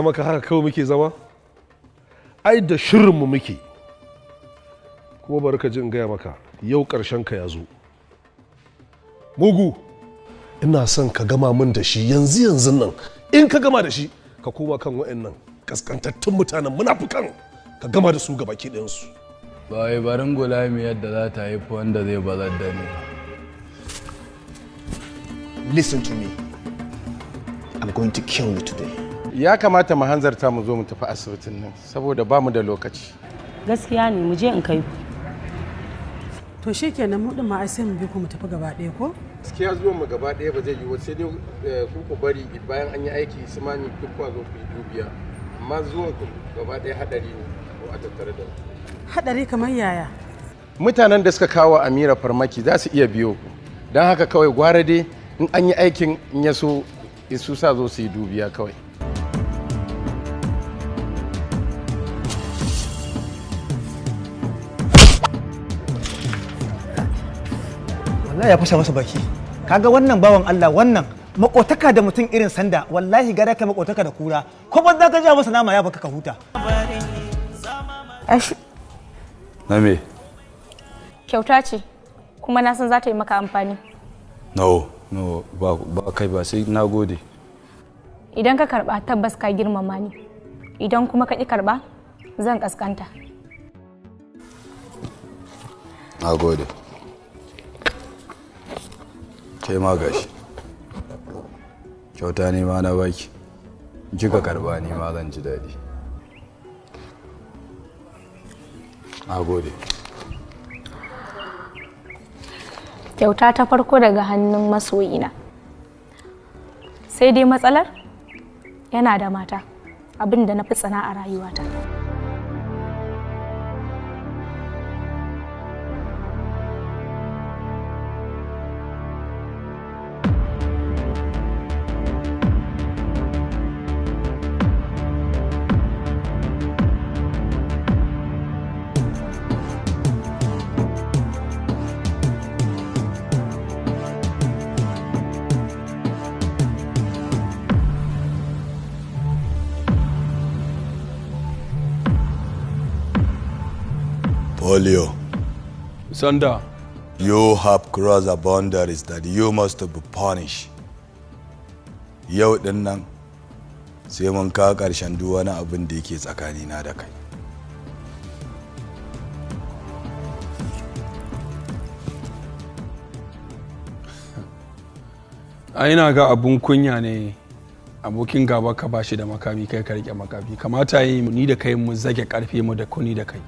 maka haka kawai muke zama ai da shirinmu muke kuma bari ka ji in gaya maka yau ƙarshen ka ya zo mugu ina son ka gama min da shi yanzu nan in ka gama da shi ka koma kan wa'annan kaskantattun mutanen munafukan ka gama da su gabaki ɗayansu ba wai barin gulami yadda za ta haifi wanda zai bazar da ni. Listen to me. I'm going to kill you today. Ya kamata mu hanzarta mu zo mu tafi asibitin nan saboda ba mu da lokaci. Gaskiya ne mu je in kai ku. To shikenan mu din ma ai sai mu bi ku mu tafi gaba ɗaya ko? Gaskiya zuwan mu gaba ɗaya ba zai yi sai dai ku bari bayan an yi aiki su mani duk kwa zo ku yi dubiya. Amma zuwan ku gaba ɗaya hadari ne ko a tattare da ku. Hadari kamar yaya? Mutanen da suka kawo Amira farmaki za su iya biyo ku. Don haka kawai gwara dai in an yi aikin in ya so su sa zo su yi dubiya kawai. Wallahi ya fasa masa baki. Kaga wannan bawan Allah wannan makotaka da mutum irin Sanda wallahi gara ka makotaka da kura ko ban za ka ja masa nama ya baka ka huta. Ashi. Na me? Kyauta ce kuma na san za ta yi maka amfani. No, ba kai ba sai na gode. Idan ka karba tabbas ka girmama ni. Idan kuma ka ƙi karba zan kaskanta. Na gode. Kai ma gashi. Kyauta ne ma na baki. Kika karba ni ma zan ji daɗi. Na gode. Kyauta ta farko daga hannun masoyina. Sai dai matsalar yana da mata, abin da na fi tsana a rayuwata. Polio. Sanda. You have crossed the boundaries that you must be punished. Yau din nan sai mun kawo ƙarshen duk wani abin da yake tsakanina da kai. Ina ga abun kunya ne abokin gaba ka bashi da makami kai ka rike makami kamata yi ni da kai mu zage karfe mu da kuni da kai.